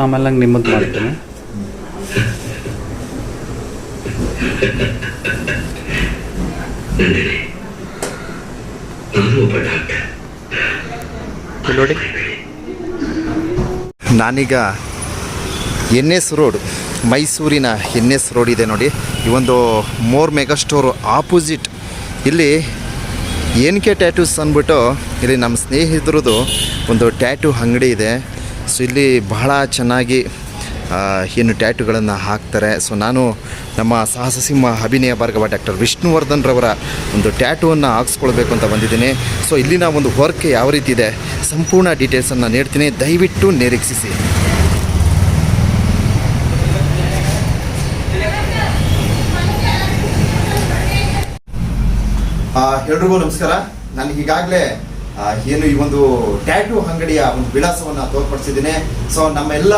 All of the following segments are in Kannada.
ಆಮೇಲೆ ನಂಗೆ ನಿಮ್ಮದು ಮಾಡ್ತೀನಿ. ನೋಡಿ, ನಾನೀಗ NS ರೋಡ್, ಮೈಸೂರಿನ NS ರೋಡ್ ಇದೆ ನೋಡಿ. ಈ ಒಂದು ಮೋರ್ ಮೆಗಾ ಸ್ಟೋರ್ ಆಪೋಸಿಟ್ ಇಲ್ಲಿ NK ಟ್ಯಾಟೂಸ್ ಅಂದ್ಬಿಟ್ಟು ಇಲ್ಲಿ ನಮ್ಮ ಸ್ನೇಹಿತರದು ಒಂದು ಟ್ಯಾಟೂ ಅಂಗಡಿ ಇದೆ. ಸೊ ಇಲ್ಲಿ ಬಹಳ ಚೆನ್ನಾಗಿ ಏನು ಟ್ಯಾಟೂಗಳನ್ನು ಹಾಕ್ತಾರೆ. ಸೊ ನಾನು ನಮ್ಮ ಸಾಹಸ ಸಿಂಹ ಅಭಿನಯ ಭಾರ್ಗವ ಡಾಕ್ಟರ್ ವಿಷ್ಣುವರ್ಧನ್ ರವರ ಒಂದು ಟ್ಯಾಟೂವನ್ನು ಹಾಕ್ಸ್ಕೊಳ್ಬೇಕು ಅಂತ ಬಂದಿದ್ದೀನಿ. ಸೊ ಇಲ್ಲಿನ ಒಂದು ವರ್ಕ್ ಯಾವ ರೀತಿ ಇದೆ ಸಂಪೂರ್ಣ ಡೀಟೇಲ್ಸನ್ನು ನೀಡ್ತೀನಿ, ದಯವಿಟ್ಟು ನಿರೀಕ್ಷಿಸಿ. ಎಲ್ರಿಗೂ ನಮಸ್ಕಾರ. ನಾನು ಈಗಾಗಲೇ ಏನು ಈ ಒಂದು ಟ್ಯಾಟೂ ಅಂಗಡಿಯ ಒಂದು ವಿಳಾಸವನ್ನು ತೋರ್ಪಡಿಸಿದ್ದೀನಿ. ಸೊ ನಮ್ಮೆಲ್ಲ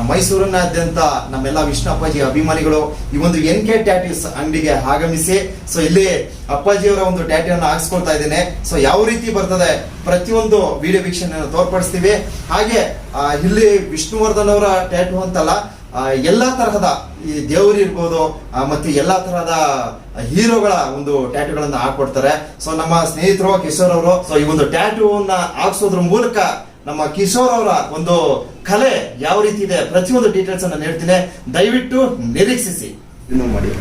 ಮೈಸೂರಿನಾದ್ಯಂತ ನಮ್ಮೆಲ್ಲ ವಿಷ್ಣು ಅಪ್ಪಾಜಿ ಅಭಿಮಾನಿಗಳು ಈ ಒಂದು NK ಟ್ಯಾಟೂಸ್ ಅಂಗಡಿಗೆ ಆಗಮಿಸಿ ಸೊ ಇಲ್ಲಿ ಅಪ್ಪಾಜಿಯವರ ಒಂದು ಟ್ಯಾಟೂವನ್ನು ಹಾಕ್ಸ್ಕೊಳ್ತಾ ಇದ್ದೇನೆ. ಸೊ ಯಾವ ರೀತಿ ಬರ್ತದೆ ಪ್ರತಿಯೊಂದು ವಿಡಿಯೋ ವೀಕ್ಷಣೆಯನ್ನು ತೋರ್ಪಡಿಸ್ತೀವಿ. ಹಾಗೆ ಇಲ್ಲಿ ವಿಷ್ಣುವರ್ಧನ್ ಅವರ ಟ್ಯಾಟೂ ಅಂತಲ್ಲ, ಎಲ್ಲಾ ತರಹದ ಈ ದೇವರು ಇರ್ಬೋದು ಮತ್ತೆ ಎಲ್ಲಾ ತರಹದ ಹೀರೋಗಳ ಒಂದು ಟ್ಯಾಟೂಗಳನ್ನ ಹಾಕೊಡ್ತಾರೆ. ಸೊ ನಮ್ಮ ಸ್ನೇಹಿತರು ಕಿಶೋರ್ ಅವರು ಸೊ ಈ ಒಂದು ಟ್ಯಾಟೂವನ್ನ ಹಾಕ್ಸೋದ್ರ ಮೂಲಕ ನಮ್ಮ ಕಿಶೋರ್ ಅವರ ಒಂದು ಕಲೆ ಯಾವ ರೀತಿ ಇದೆ ಪ್ರತಿಯೊಂದು ಡೀಟೇಲ್ಸ್ ಅನ್ನ ನೀಡ್ತೀನಿ, ದಯವಿಟ್ಟು ನಿರೀಕ್ಷಿಸಿ. ಇನ್ನು ಮಾಡಿ.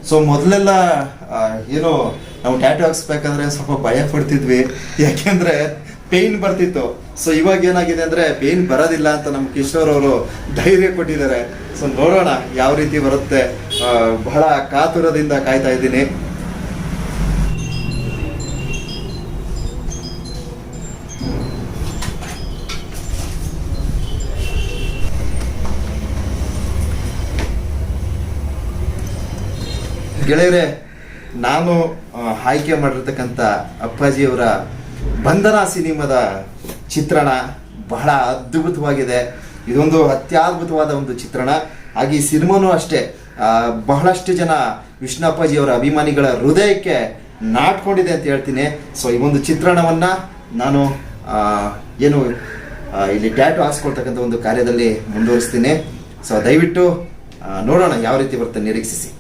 ಸೊ ಮೊದಲೆಲ್ಲ ಏನು ನಾವು ಟ್ಯಾಟೂ ಹಾಕ್ಸ್ಬೇಕಂದ್ರೆ ಸ್ವಲ್ಪ ಭಯ ಪಡ್ತಿದ್ವಿ, ಯಾಕೆಂದ್ರೆ ಪೇಯ್ನ್ ಬರ್ತಿತ್ತು. ಸೊ ಇವಾಗ ಏನಾಗಿದೆ ಅಂದ್ರೆ ಪೇಯ್ನ್ ಬರೋದಿಲ್ಲ ಅಂತ ನಮ್ಮ ಕಿಶೋರ್ ಅವರು ಧೈರ್ಯ ಕೊಟ್ಟಿದ್ದಾರೆ. ಸೊ ನೋಡೋಣ ಯಾವ ರೀತಿ ಬರುತ್ತೆ, ಬಹಳ ಕಾತುರದಿಂದ ಕಾಯ್ತಾ ಇದ್ದೀನಿ. ಗೆಳೆಯರೆ, ನಾನು ಆಯ್ಕೆ ಮಾಡಿರ್ತಕ್ಕಂಥ ಅಪ್ಪಾಜಿಯವರ ಬಂಧನ ಸಿನಿಮಾದ ಚಿತ್ರಣ ಬಹಳ ಅದ್ಭುತವಾಗಿದೆ. ಇದೊಂದು ಅತ್ಯದ್ಭುತವಾದ ಒಂದು ಚಿತ್ರಣ. ಹಾಗೆ ಈ ಸಿನಿಮಾನೂ ಅಷ್ಟೇ ಬಹಳಷ್ಟು ಜನ ವಿಷ್ಣು ಅಪ್ಪಾಜಿಯವರ ಅಭಿಮಾನಿಗಳ ಹೃದಯಕ್ಕೆ ನಾಟ್ಕೊಂಡಿದೆ ಅಂತ ಹೇಳ್ತೀನಿ. ಸೊ ಈ ಒಂದು ಚಿತ್ರಣವನ್ನ ನಾನು ಏನು ಇಲ್ಲಿ ಟ್ಯಾಟೂ ಹಾಕ್ಸ್ಕೊಳ್ತಕ್ಕಂಥ ಒಂದು ಕಾರ್ಯದಲ್ಲಿ ಮುಂದುವರಿಸ್ತೀನಿ. ಸೊ ದಯವಿಟ್ಟು ನೋಡೋಣ ಯಾವ ರೀತಿ ಬರುತ್ತೆ, ನಿರೀಕ್ಷಿಸಿ.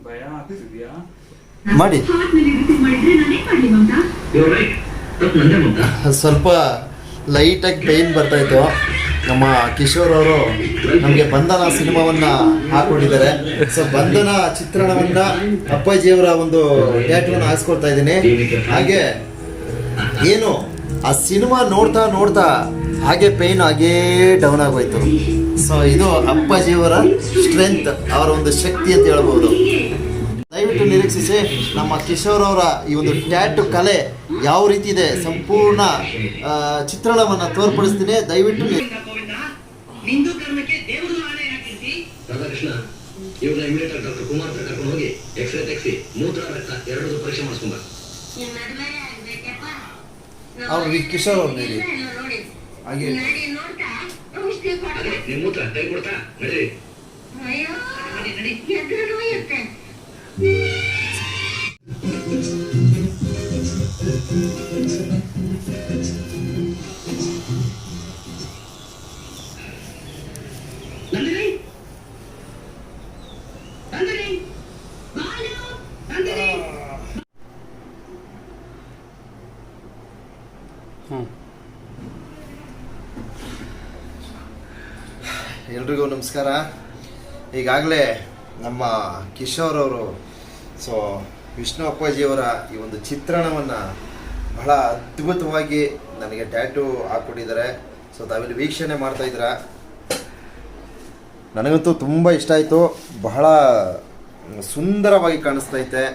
ಭಯ ಆಗ್ತಿದ್ಯಾ? ಮಾಡಿ. ಸ್ವಲ್ಪ ಲೈಟಾಗಿ ಪೇಯ್ನ್ ಬರ್ತಾ ಇತ್ತು. ನಮ್ಮ ಕಿಶೋರ್ ಅವರು ನಮಗೆ ಬಂಧನ ಸಿನಿಮಾವನ್ನ ಹಾಕೊಂಡಿದ್ದಾರೆ. ಸೊ ಬಂಧನ ಚಿತ್ರಣವನ್ನ ಅಪ್ಪಾಜಿಯವರ ಒಂದು ಟ್ಯಾಟೂವನ್ನು ಹಾಕ್ಸ್ಕೊಳ್ತಾ ಇದ್ದೀನಿ. ಹಾಗೆ ಏನು ಆ ಸಿನಿಮಾ ನೋಡ್ತಾ ನೋಡ್ತಾ ಹಾಗೆ ಪೇಯ್ನ್ ಹಾಗೇ ಡೌನ್ ಆಗೋಯ್ತು. ಸೊ ಇದು ಅಪ್ಪಾಜಿಯವರ ಸ್ಟ್ರೆಂತ್, ಅವರ ಒಂದು ಶಕ್ತಿ ಅಂತ ಹೇಳ್ಬೋದು. ದಯವಿಟ್ಟು ನಿರೀಕ್ಷಿಸಿ. ನಮ್ಮ ಕಿಶೋರ್ ಅವರ ಈ ಒಂದು ಟ್ಯಾಟೂ ಕಲೆ ಯಾವ ರೀತಿ ಇದೆ ಸಂಪೂರ್ಣ ಚಿತ್ರಣವನ್ನ ತೋರ್ಪಡಿಸ್ತೀನಿ, ದಯವಿಟ್ಟು. ಅವ್ರು ಕಿಶೋರ್ ಅವ್ರು ಹೇಳಿ ಹಾಗೆ ಎಲ್ರಿಗೂ ನಮಸ್ಕಾರ. ಈಗಾಗಲೇ ನಮ್ಮ ಕಿಶೋರ್ ಅವರು ಸೊ ವಿಷ್ಣು ಅಪ್ಪಾಜಿಯವರ ಈ ಒಂದು ಚಿತ್ರಣವನ್ನು ಬಹಳ ಅದ್ಭುತವಾಗಿ ನನಗೆ ಟ್ಯಾಟೂ ಹಾಕ್ಕೊಟ್ಟಿದ್ದಾರೆ. ಸೊ ತಾವಿಲ್ಲಿ ವೀಕ್ಷಣೆ ಮಾಡ್ತಾ ಇದ್ದೀರಾ. ನನಗಂತೂ ತುಂಬ ಇಷ್ಟ ಆಯಿತು, ಬಹಳ ಸುಂದರವಾಗಿ ಕಾಣಿಸ್ತೈತೆ.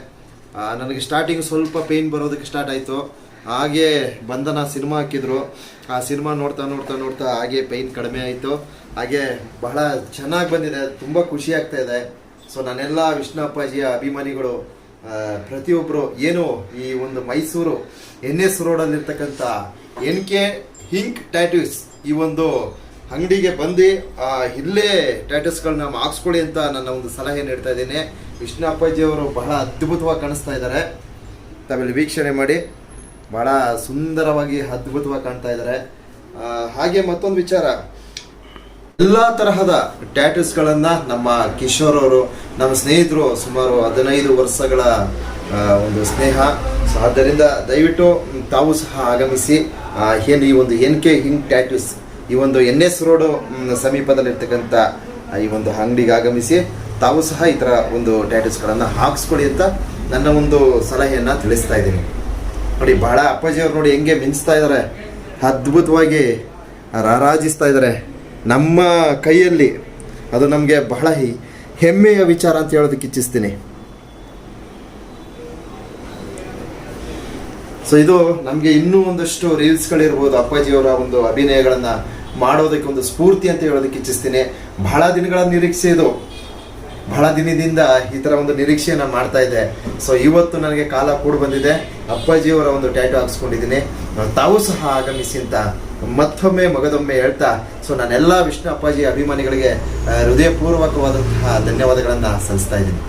ನನಗೆ ಸ್ಟಾರ್ಟಿಂಗ್ ಸ್ವಲ್ಪ ಪೇಯ್ನ್ ಬರೋದಕ್ಕೆ ಸ್ಟಾರ್ಟ್ ಆಯಿತು. ಹಾಗೆ ಬಂಧನ ಸಿನಿಮಾ ಹಾಕಿದ್ರು, ಆ ಸಿನಿಮಾ ನೋಡ್ತಾ ನೋಡ್ತಾ ನೋಡ್ತಾ ಹಾಗೆ ಪೇಯ್ನ್ ಕಡಿಮೆ ಆಯಿತು. ಹಾಗೆ ಬಹಳ ಚೆನ್ನಾಗಿ ಬಂದಿದೆ, ತುಂಬ ಖುಷಿ ಆಗ್ತಾ ಇದೆ. ಸೊ ನಾನೆಲ್ಲ ವಿಷ್ಣು ಅಪ್ಪಾಜಿಯ ಅಭಿಮಾನಿಗಳು ಪ್ರತಿಯೊಬ್ಬರು ಏನು ಈ ಒಂದು ಮೈಸೂರು NS ರೋಡಲ್ಲಿರ್ತಕ್ಕಂಥ NK ಹಿಂಕ್ ಟ್ಯಾಟೂಸ್ ಈ ಒಂದು ಅಂಗಡಿಗೆ ಬಂದು ಇಲ್ಲೇ ಟ್ಯಾಟೂಸ್ಗಳನ್ನ ಹಾಕ್ಸ್ಕೊಳ್ಳಿ ಅಂತ ನನ್ನ ಒಂದು ಸಲಹೆ ನೀಡ್ತಾ ಇದ್ದೀನಿ. ವಿಷ್ಣು ಅಪ್ಪಾಜಿಯವರು ಬಹಳ ಅದ್ಭುತವಾಗಿ ಕಾಣಿಸ್ತಾ ಇದ್ದಾರೆ. ತಾವೆಲ್ಲಿ ವೀಕ್ಷಣೆ ಮಾಡಿ, ಬಹಳ ಸುಂದರವಾಗಿ ಅದ್ಭುತವಾಗಿ ಕಾಣ್ತಾ ಇದ್ದಾರೆ. ಹಾಗೆ ಮತ್ತೊಂದು ವಿಚಾರ, ಎಲ್ಲ ತರಹದ ಟ್ಯಾಟೂಸ್ಗಳನ್ನು ನಮ್ಮ ಕಿಶೋರ್ ಅವರು, ನಮ್ಮ ಸ್ನೇಹಿತರು, ಸುಮಾರು 15 ವರ್ಷಗಳ ಒಂದು ಸ್ನೇಹ. ಸೊ ಆದ್ದರಿಂದ ದಯವಿಟ್ಟು ತಾವು ಸಹ ಆಗಮಿಸಿ ಏನು ಈ ಒಂದು NK ಹಿಂಕ್ ಟ್ಯಾಟೂಸ್ ಈ ಒಂದು NS ರೋಡು ಸಮೀಪದಲ್ಲಿರ್ತಕ್ಕಂಥ ಈ ಒಂದು ಅಂಗಡಿಗೆ ಆಗಮಿಸಿ ತಾವು ಸಹ ಈ ಥರ ಒಂದು ಟ್ಯಾಟೂಸ್ಗಳನ್ನು ಹಾಕ್ಸ್ಕೊಳ್ಳಿ ಅಂತ ನನ್ನ ಒಂದು ಸಲಹೆಯನ್ನು ತಿಳಿಸ್ತಾ ಇದ್ದೀನಿ. ನೋಡಿ, ಬಹಳ ಅಪ್ಪಾಜಿಯವ್ರು ನೋಡಿ ಹೆಂಗೆ ಮಿಂಚ್ತಾ ಇದ್ದಾರೆ, ಅದ್ಭುತವಾಗಿ ರಾರಾಜಿಸ್ತಾ ಇದ್ದಾರೆ ನಮ್ಮ ಕೈಯಲ್ಲಿ. ಅದು ನಮಗೆ ಬಹಳ ಹೆಮ್ಮೆಯ ವಿಚಾರ ಅಂತ ಹೇಳೋದಕ್ಕೆ ಇಚ್ಛಿಸ್ತೀನಿ. ಸೊ ಇದು ನಮಗೆ ಇನ್ನೂ ಒಂದಷ್ಟು ರೀಲ್ಸ್ಗಳಿರ್ಬೋದು, ಅಪ್ಪಾಜಿಯವರ ಒಂದು ಅಭಿನಯಗಳನ್ನು ಮಾಡೋದಕ್ಕೆ ಒಂದು ಸ್ಫೂರ್ತಿ ಅಂತ ಹೇಳೋದಕ್ಕೆ ಇಚ್ಛಿಸ್ತೀನಿ. ಬಹಳ ದಿನಗಳ ನಿರೀಕ್ಷೆ ಇದು, ಬಹಳ ದಿನದಿಂದ ಈ ಥರ ಒಂದು ನಿರೀಕ್ಷೆಯನ್ನು ಮಾಡ್ತಾ ಇದ್ದೆ. ಸೊ ಇವತ್ತು ನನಗೆ ಕಾಲ ಕೂಡ ಬಂದಿದೆ, ಅಪ್ಪಾಜಿಯವರ ಒಂದು ಟ್ಯಾಟೂ ಹಾಕ್ಸ್ಕೊಂಡಿದ್ದೀನಿ. ತಾವು ಸಹ ಆಗಮಿಸಿ ಅಂತ ಮತ್ತೊಮ್ಮೆ ಮಗದೊಮ್ಮೆ ಹೇಳ್ತಾ, ಸೊ ನಾನೆಲ್ಲ ವಿಷ್ಣು ಅಪ್ಪಾಜಿ ಅಭಿಮಾನಿಗಳಿಗೆ ಹೃದಯಪೂರ್ವಕವಾದಂತಹ ಧನ್ಯವಾದಗಳನ್ನು ಸಲ್ಲಿಸ್ತಾ ಇದ್ದೀನಿ.